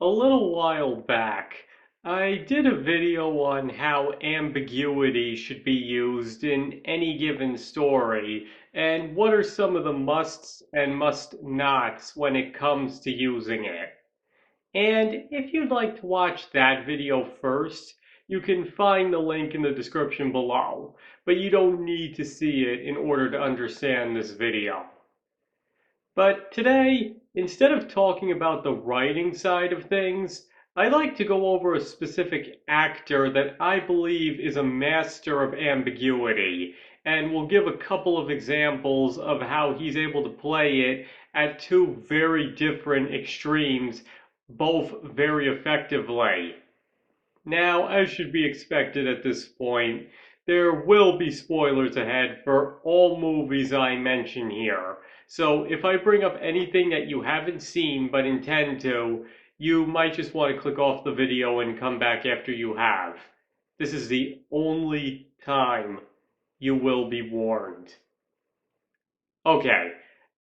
A little while back, I did a video on how ambiguity should be used in any given story, and what are some of the musts and must-nots when it comes to using it. And if you'd like to watch that video first, you can find the link in the description below, but you don't need to see it in order to understand this video. But today, instead of talking about the writing side of things, I'd like to go over a specific actor that I believe is a master of ambiguity, and we'll give a couple of examples of how he's able to play it at two very different extremes, both very effectively. Now, as should be expected at this point, there will be spoilers ahead for all movies I mention here. So if I bring up anything that you haven't seen but intend to, you might just want to click off the video and come back after you have. This is the only time you will be warned. Okay,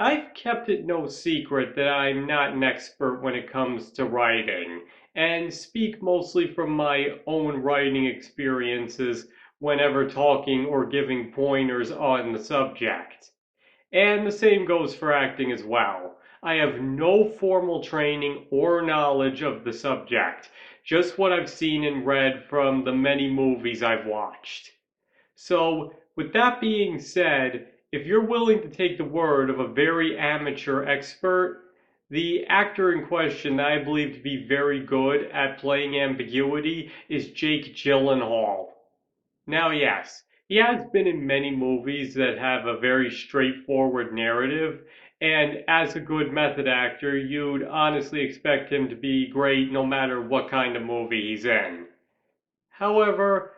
I've kept it no secret that I'm not an expert when it comes to writing, and speak mostly from my own writing experiences whenever talking or giving pointers on the subject. And the same goes for acting as well. I have no formal training or knowledge of the subject, just what I've seen and read from the many movies I've watched. So, with that being said, if you're willing to take the word of a very amateur expert, the actor in question that I believe to be very good at playing ambiguity is Jake Gyllenhaal. Now, yes, he has been in many movies that have a very straightforward narrative, and as a good method actor, you'd honestly expect him to be great no matter what kind of movie he's in. However,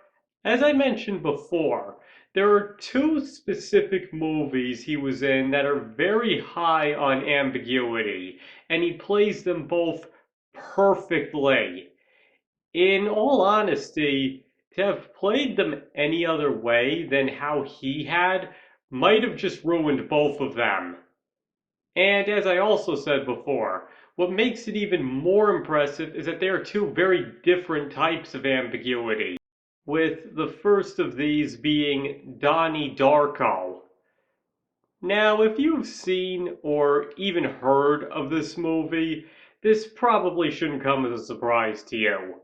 as I mentioned before, there are two specific movies he was in that are very high on ambiguity, and he plays them both perfectly. In all honesty, to have played them any other way than how he had might have just ruined both of them. And as I also said before, what makes it even more impressive is that they are two very different types of ambiguity, with the first of these being Donnie Darko. Now, if you've seen or even heard of this movie, this probably shouldn't come as a surprise to you.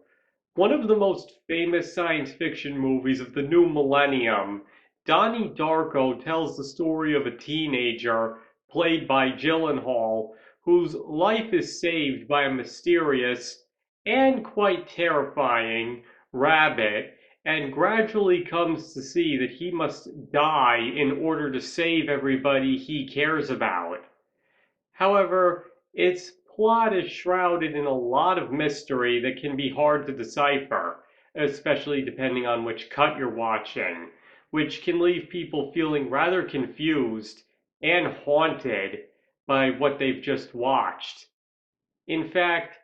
One of the most famous science fiction movies of the new millennium, Donnie Darko tells the story of a teenager, played by Gyllenhaal, whose life is saved by a mysterious and quite terrifying rabbit, and gradually comes to see that he must die in order to save everybody he cares about. However, its plot is shrouded in a lot of mystery that can be hard to decipher, especially depending on which cut you're watching, which can leave people feeling rather confused and haunted by what they've just watched. In fact,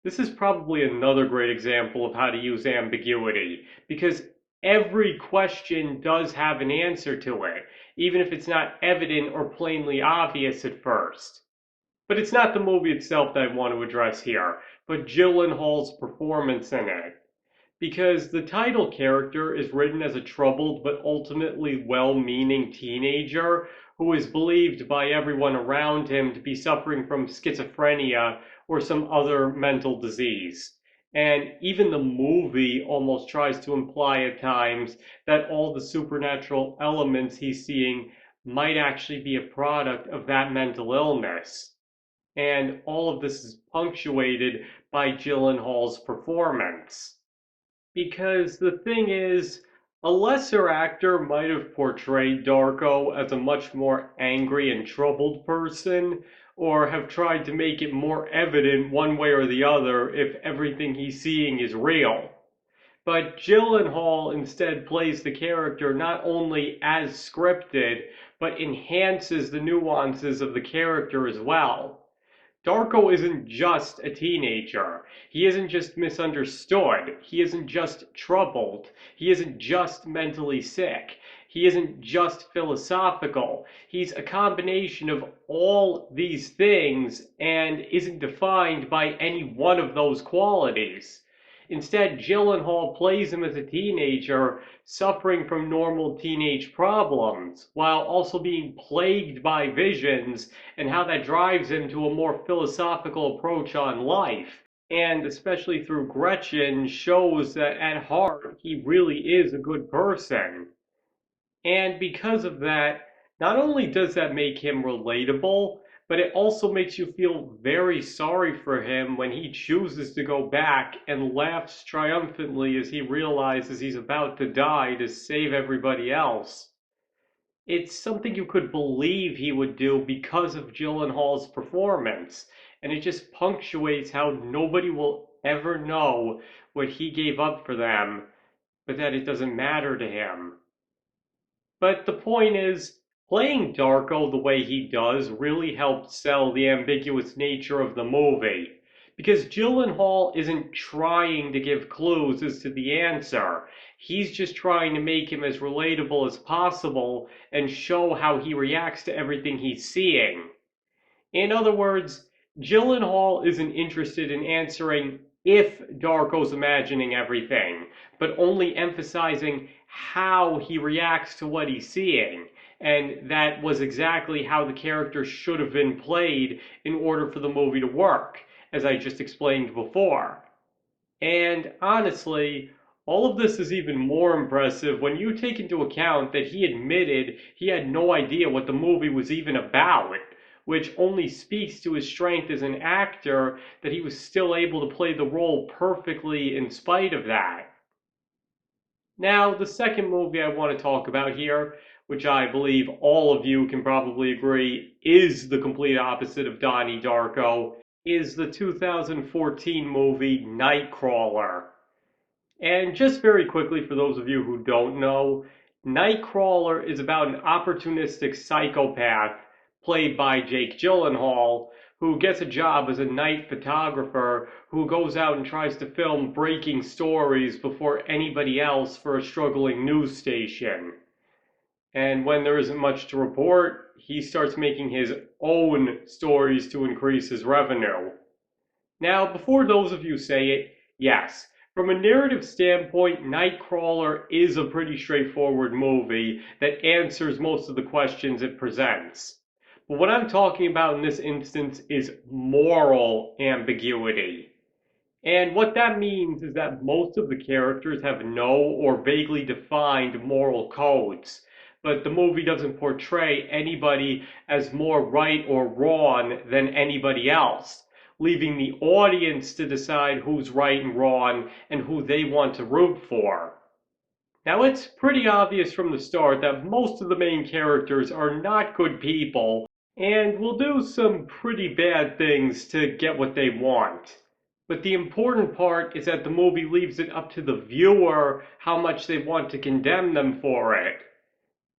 this is probably another great example of how to use ambiguity, because every question does have an answer to it, even if it's not evident or plainly obvious at first. But it's not the movie itself that I want to address here, but Gyllenhaal's performance in it. Because the title character is written as a troubled but ultimately well-meaning teenager who is believed by everyone around him to be suffering from schizophrenia or some other mental disease. And even the movie almost tries to imply at times that all the supernatural elements he's seeing might actually be a product of that mental illness. And all of this is punctuated by Gyllenhaal's performance. Because the thing is, a lesser actor might have portrayed Darko as a much more angry and troubled person, or have tried to make it more evident one way or the other if everything he's seeing is real. But Gyllenhaal instead plays the character not only as scripted, but enhances the nuances of the character as well. Darko isn't just a teenager. He isn't just misunderstood. He isn't just troubled. He isn't just mentally sick. He isn't just philosophical. He's a combination of all these things and isn't defined by any one of those qualities. Instead, Gyllenhaal plays him as a teenager suffering from normal teenage problems while also being plagued by visions and how that drives him to a more philosophical approach on life. And especially through Gretchen, shows that at heart he really is a good person. And because of that, not only does that make him relatable, but it also makes you feel very sorry for him when he chooses to go back and laughs triumphantly as he realizes he's about to die to save everybody else. It's something you could believe he would do because of Gyllenhaal's performance, and it just punctuates how nobody will ever know what he gave up for them, but that it doesn't matter to him. But the point is, playing Darko the way he does really helped sell the ambiguous nature of the movie. Because Gyllenhaal isn't trying to give clues as to the answer. He's just trying to make him as relatable as possible and show how he reacts to everything he's seeing. In other words, Gyllenhaal isn't interested in answering if Darko's imagining everything, but only emphasizing how he reacts to what he's seeing. And that was exactly how the character should have been played in order for the movie to work, as I just explained before. And honestly, all of this is even more impressive when you take into account that he admitted he had no idea what the movie was even about, which only speaks to his strength as an actor that he was still able to play the role perfectly in spite of that. Now, the second movie I want to talk about here, which I believe all of you can probably agree is the complete opposite of Donnie Darko, is the 2014 movie Nightcrawler. And just very quickly, for those of you who don't know, Nightcrawler is about an opportunistic psychopath played by Jake Gyllenhaal who gets a job as a night photographer who goes out and tries to film breaking stories before anybody else for a struggling news station. And when there isn't much to report, he starts making his own stories to increase his revenue. Now, before those of you say it, yes, from a narrative standpoint, Nightcrawler is a pretty straightforward movie that answers most of the questions it presents. But what I'm talking about in this instance is moral ambiguity. And what that means is that most of the characters have no or vaguely defined moral codes, but the movie doesn't portray anybody as more right or wrong than anybody else, leaving the audience to decide who's right and wrong and who they want to root for. Now, it's pretty obvious from the start that most of the main characters are not good people and will do some pretty bad things to get what they want. But the important part is that the movie leaves it up to the viewer how much they want to condemn them for it.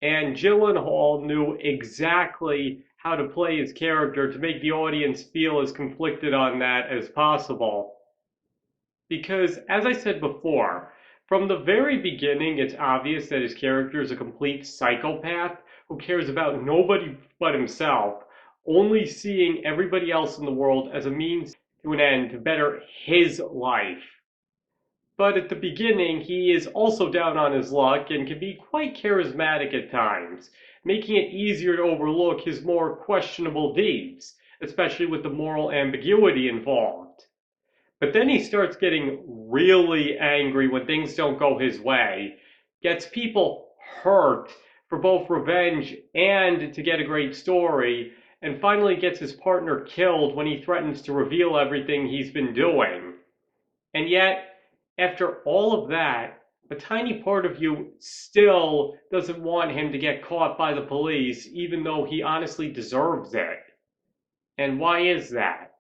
And Gyllenhaal knew exactly how to play his character to make the audience feel as conflicted on that as possible. Because, as I said before, from the very beginning, it's obvious that his character is a complete psychopath who cares about nobody but himself, only seeing everybody else in the world as a means to an end to better his life. But at the beginning, he is also down on his luck and can be quite charismatic at times, making it easier to overlook his more questionable deeds, especially with the moral ambiguity involved. But then he starts getting really angry when things don't go his way, gets people hurt for both revenge and to get a great story, and finally gets his partner killed when he threatens to reveal everything he's been doing. And yet, after all of that, a tiny part of you still doesn't want him to get caught by the police, even though he honestly deserves it. And why is that?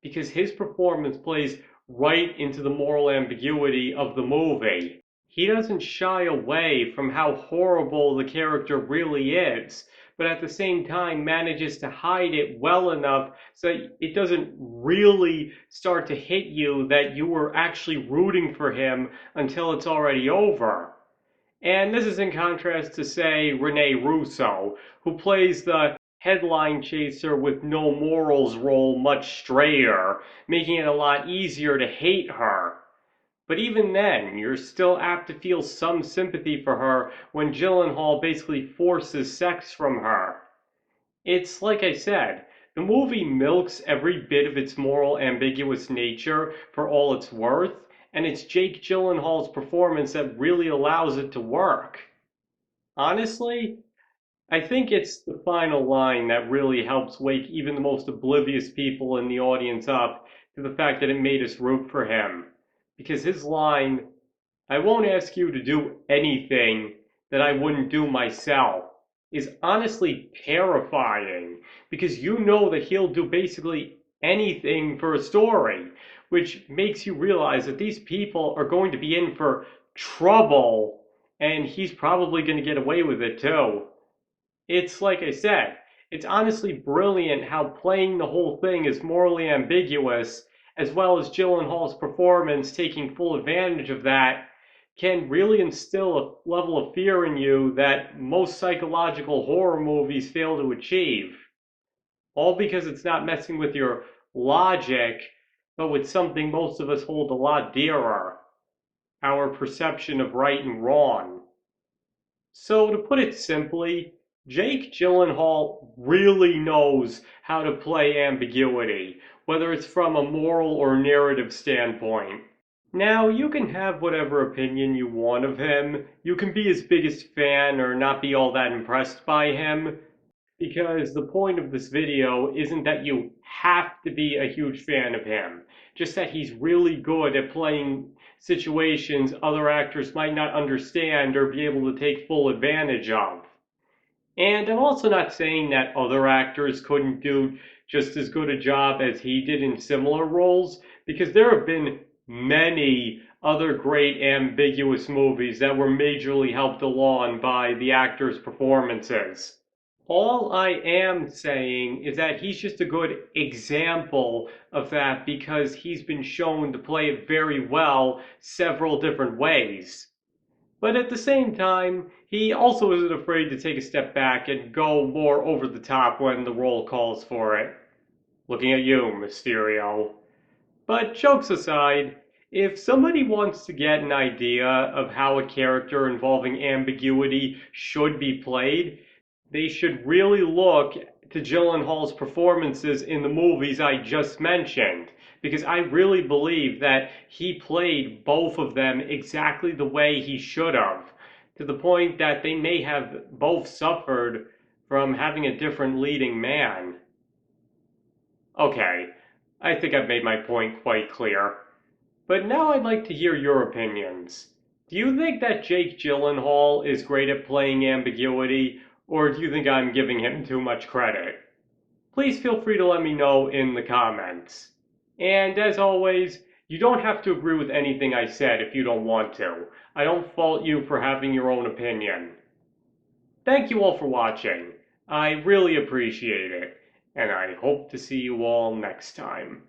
Because his performance plays right into the moral ambiguity of the movie. He doesn't shy away from how horrible the character really is, but at the same time manages to hide it well enough so it doesn't really start to hit you that you were actually rooting for him until it's already over. And this is in contrast to, say, Rene Russo, who plays the headline chaser with no morals role much straighter, making it a lot easier to hate her. But even then, you're still apt to feel some sympathy for her when Gyllenhaal basically forces sex from her. It's like I said, the movie milks every bit of its moral ambiguous nature for all it's worth, and it's Jake Gyllenhaal's performance that really allows it to work. Honestly, I think it's the final line that really helps wake even the most oblivious people in the audience up to the fact that it made us root for him. Because his line, I won't ask you to do anything that I wouldn't do myself, is honestly terrifying because you know that he'll do basically anything for a story, which makes you realize that these people are going to be in for trouble and he's probably going to get away with it too. It's like I said, it's honestly brilliant how playing the whole thing is morally ambiguous, as well as Gyllenhaal's performance taking full advantage of that, can really instill a level of fear in you that most psychological horror movies fail to achieve. All because it's not messing with your logic, but with something most of us hold a lot dearer, our perception of right and wrong. So, to put it simply, Jake Gyllenhaal really knows how to play ambiguity, whether it's from a moral or narrative standpoint. Now, you can have whatever opinion you want of him. You can be his biggest fan or not be all that impressed by him, because the point of this video isn't that you have to be a huge fan of him, just that he's really good at playing situations other actors might not understand or be able to take full advantage of. And I'm also not saying that other actors couldn't do just as good a job as he did in similar roles, because there have been many other great ambiguous movies that were majorly helped along by the actors' performances. All I am saying is that he's just a good example of that because he's been shown to play it very well several different ways. But at the same time, he also isn't afraid to take a step back and go more over the top when the role calls for it. Looking at you, Mysterio. But jokes aside, if somebody wants to get an idea of how a character involving ambiguity should be played, they should really look to Gyllenhaal's performances in the movies I just mentioned, because I really believe that he played both of them exactly the way he should have, to the point that they may have both suffered from having a different leading man. Okay, I think I've made my point quite clear. But now I'd like to hear your opinions. Do you think that Jake Gyllenhaal is great at playing ambiguity, or do you think I'm giving him too much credit? Please feel free to let me know in the comments. And as always, you don't have to agree with anything I said if you don't want to. I don't fault you for having your own opinion. Thank you all for watching. I really appreciate it, and I hope to see you all next time.